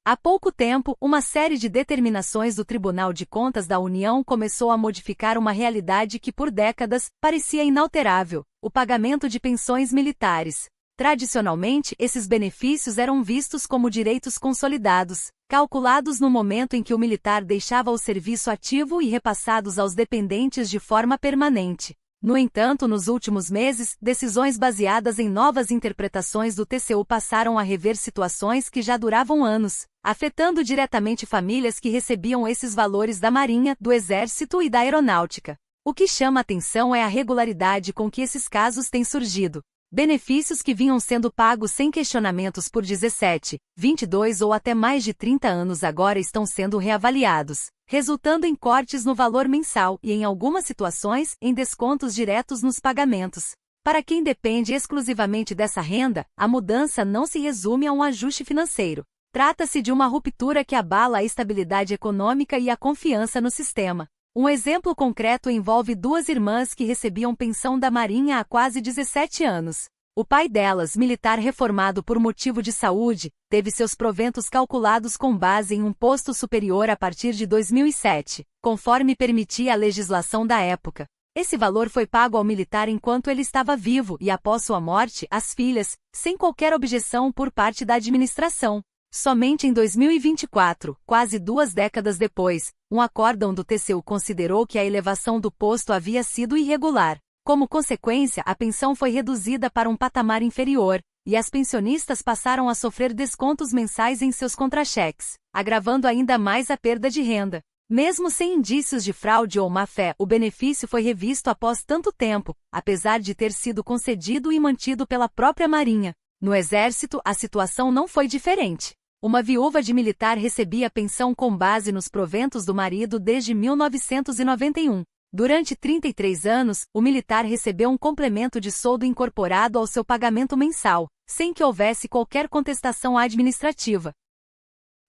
Há pouco tempo, uma série de determinações do Tribunal de Contas da União começou a modificar uma realidade que por décadas parecia inalterável: o pagamento de pensões militares. Tradicionalmente, esses benefícios eram vistos como direitos consolidados, calculados no momento em que o militar deixava o serviço ativo e repassados aos dependentes de forma permanente. No entanto, nos últimos meses, decisões baseadas em novas interpretações do TCU passaram a rever situações que já duravam anos, afetando diretamente famílias que recebiam esses valores da Marinha, do Exército e da Aeronáutica. O que chama atenção é a regularidade com que esses casos têm surgido. Benefícios que vinham sendo pagos sem questionamentos por 17, 22 ou até mais de 30 anos agora estão sendo reavaliados, resultando em cortes no valor mensal e, em algumas situações, em descontos diretos nos pagamentos. Para quem depende exclusivamente dessa renda, a mudança não se resume a um ajuste financeiro. Trata-se de uma ruptura que abala a estabilidade econômica e a confiança no sistema. Um exemplo concreto envolve duas irmãs que recebiam pensão da Marinha há quase 17 anos. O pai delas, militar reformado por motivo de saúde, teve seus proventos calculados com base em um posto superior a partir de 2007, conforme permitia a legislação da época. Esse valor foi pago ao militar enquanto ele estava vivo e, após sua morte, às filhas, sem qualquer objeção por parte da administração. Somente em 2024, quase 2 décadas depois, um acórdão do TCU considerou que a elevação do posto havia sido irregular. Como consequência, a pensão foi reduzida para um patamar inferior, e as pensionistas passaram a sofrer descontos mensais em seus contra-cheques, agravando ainda mais a perda de renda. Mesmo sem indícios de fraude ou má-fé, o benefício foi revisto após tanto tempo, apesar de ter sido concedido e mantido pela própria Marinha. No Exército, a situação não foi diferente. Uma viúva de militar recebia pensão com base nos proventos do marido desde 1991. Durante 33 anos, o militar recebeu um complemento de soldo incorporado ao seu pagamento mensal, sem que houvesse qualquer contestação administrativa.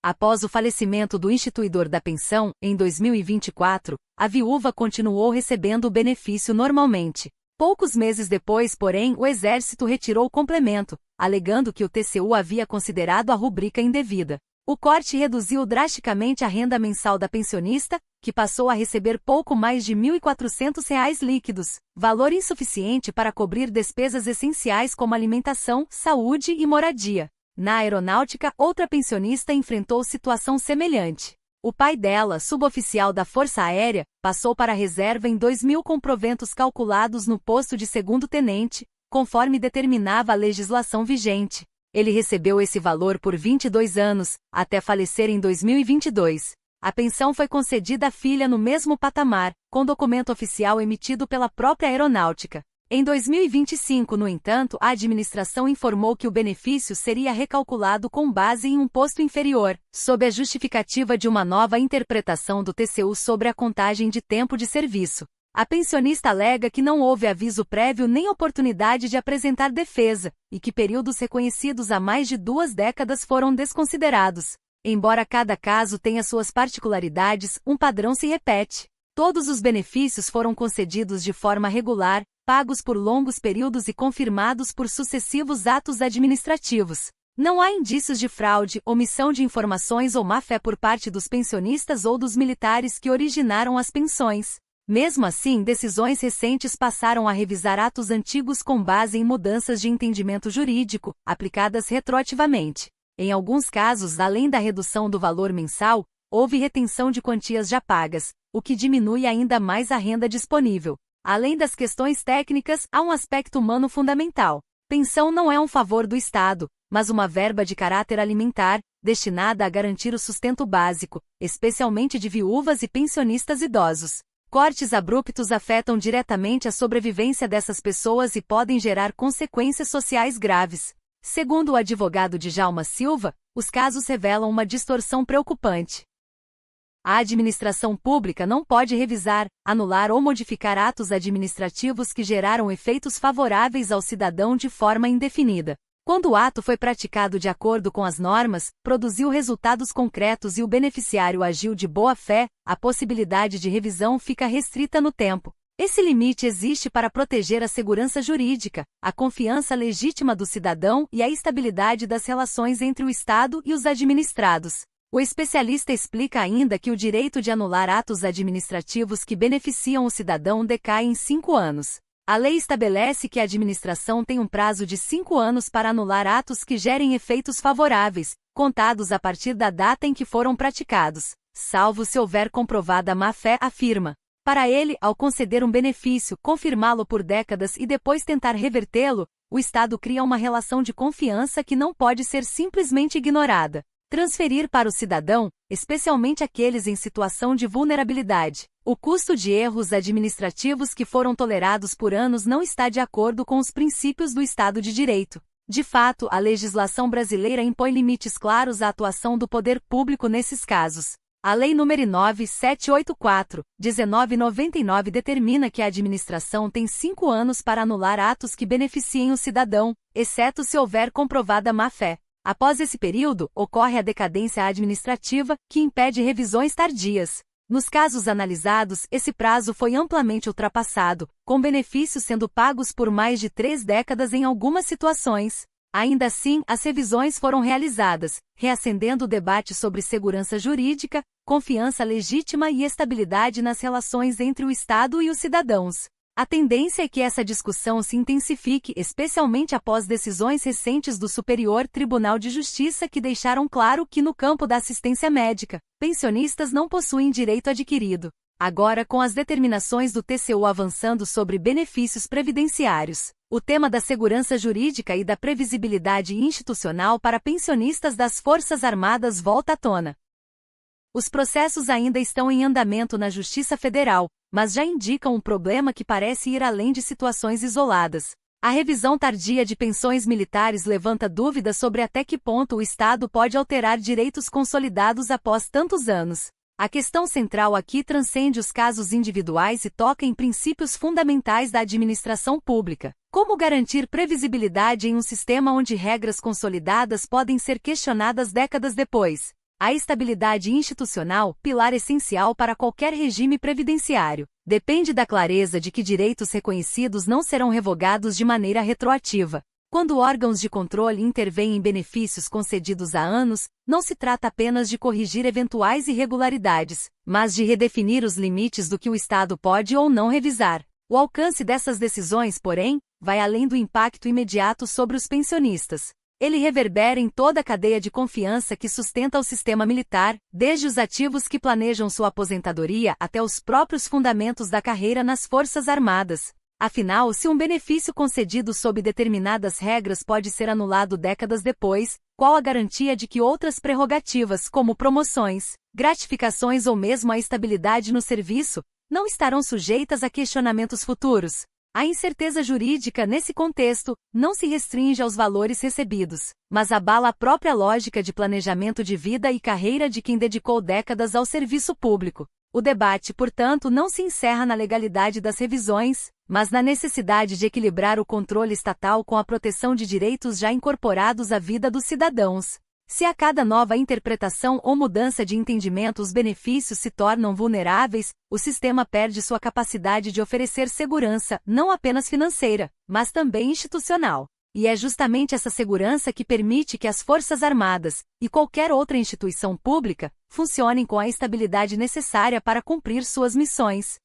Após o falecimento do instituidor da pensão, em 2024, a viúva continuou recebendo o benefício normalmente. Poucos meses depois, porém, o Exército retirou o complemento, alegando que o TCU havia considerado a rubrica indevida. O corte reduziu drasticamente a renda mensal da pensionista, que passou a receber pouco mais de R$ 1.400 líquidos, valor insuficiente para cobrir despesas essenciais como alimentação, saúde e moradia. Na Aeronáutica, outra pensionista enfrentou situação semelhante. O pai dela, suboficial da Força Aérea, passou para a reserva em 2000 com proventos calculados no posto de segundo-tenente, conforme determinava a legislação vigente. Ele recebeu esse valor por 22 anos, até falecer em 2022. A pensão foi concedida à filha no mesmo patamar, com documento oficial emitido pela própria Aeronáutica. Em 2025, no entanto, a administração informou que o benefício seria recalculado com base em um posto inferior, sob a justificativa de uma nova interpretação do TCU sobre a contagem de tempo de serviço. A pensionista alega que não houve aviso prévio nem oportunidade de apresentar defesa, e que períodos reconhecidos há mais de 2 décadas foram desconsiderados. Embora cada caso tenha suas particularidades, um padrão se repete. Todos os benefícios foram concedidos de forma regular, pagos por longos períodos e confirmados por sucessivos atos administrativos. Não há indícios de fraude, omissão de informações ou má-fé por parte dos pensionistas ou dos militares que originaram as pensões. Mesmo assim, decisões recentes passaram a revisar atos antigos com base em mudanças de entendimento jurídico, aplicadas retroativamente. Em alguns casos, além da redução do valor mensal, houve retenção de quantias já pagas, o que diminui ainda mais a renda disponível. Além das questões técnicas, há um aspecto humano fundamental. Pensão não é um favor do Estado, mas uma verba de caráter alimentar, destinada a garantir o sustento básico, especialmente de viúvas e pensionistas idosos. Cortes abruptos afetam diretamente a sobrevivência dessas pessoas e podem gerar consequências sociais graves. Segundo o advogado Djalma Silva, os casos revelam uma distorção preocupante. A administração pública não pode revisar, anular ou modificar atos administrativos que geraram efeitos favoráveis ao cidadão de forma indefinida. Quando o ato foi praticado de acordo com as normas, produziu resultados concretos e o beneficiário agiu de boa fé, a possibilidade de revisão fica restrita no tempo. Esse limite existe para proteger a segurança jurídica, a confiança legítima do cidadão e a estabilidade das relações entre o Estado e os administrados. O especialista explica ainda que o direito de anular atos administrativos que beneficiam o cidadão decai em 5 anos. A lei estabelece que a administração tem um prazo de 5 anos para anular atos que gerem efeitos favoráveis, contados a partir da data em que foram praticados, salvo se houver comprovada má-fé, afirma. Para ele, ao conceder um benefício, confirmá-lo por décadas e depois tentar revertê-lo, o Estado cria uma relação de confiança que não pode ser simplesmente ignorada. Transferir para o cidadão, especialmente aqueles em situação de vulnerabilidade, o custo de erros administrativos que foram tolerados por anos não está de acordo com os princípios do Estado de Direito. De fato, a legislação brasileira impõe limites claros à atuação do poder público nesses casos. A Lei nº 9784/1999 determina que a administração tem 5 anos para anular atos que beneficiem o cidadão, exceto se houver comprovada má-fé. Após esse período, ocorre a decadência administrativa, que impede revisões tardias. Nos casos analisados, esse prazo foi amplamente ultrapassado, com benefícios sendo pagos por mais de 3 décadas em algumas situações. Ainda assim, as revisões foram realizadas, reacendendo o debate sobre segurança jurídica, confiança legítima e estabilidade nas relações entre o Estado e os cidadãos. A tendência é que essa discussão se intensifique, especialmente após decisões recentes do Superior Tribunal de Justiça que deixaram claro que no campo da assistência médica, pensionistas não possuem direito adquirido. Agora, com as determinações do TCU avançando sobre benefícios previdenciários, o tema da segurança jurídica e da previsibilidade institucional para pensionistas das Forças Armadas volta à tona. Os processos ainda estão em andamento na Justiça Federal, mas já indicam um problema que parece ir além de situações isoladas. A revisão tardia de pensões militares levanta dúvidas sobre até que ponto o Estado pode alterar direitos consolidados após tantos anos. A questão central aqui transcende os casos individuais e toca em princípios fundamentais da administração pública. Como garantir previsibilidade em um sistema onde regras consolidadas podem ser questionadas décadas depois? A estabilidade institucional, pilar essencial para qualquer regime previdenciário, depende da clareza de que direitos reconhecidos não serão revogados de maneira retroativa. Quando órgãos de controle intervêm em benefícios concedidos há anos, não se trata apenas de corrigir eventuais irregularidades, mas de redefinir os limites do que o Estado pode ou não revisar. O alcance dessas decisões, porém, vai além do impacto imediato sobre os pensionistas. Ele reverbera em toda a cadeia de confiança que sustenta o sistema militar, desde os ativos que planejam sua aposentadoria até os próprios fundamentos da carreira nas Forças Armadas. Afinal, se um benefício concedido sob determinadas regras pode ser anulado décadas depois, qual a garantia de que outras prerrogativas, como promoções, gratificações ou mesmo a estabilidade no serviço, não estarão sujeitas a questionamentos futuros? A incerteza jurídica nesse contexto não se restringe aos valores recebidos, mas abala a própria lógica de planejamento de vida e carreira de quem dedicou décadas ao serviço público. O debate, portanto, não se encerra na legalidade das revisões, mas na necessidade de equilibrar o controle estatal com a proteção de direitos já incorporados à vida dos cidadãos. Se a cada nova interpretação ou mudança de entendimento os benefícios se tornam vulneráveis, o sistema perde sua capacidade de oferecer segurança, não apenas financeira, mas também institucional. E é justamente essa segurança que permite que as Forças Armadas, e qualquer outra instituição pública, funcionem com a estabilidade necessária para cumprir suas missões.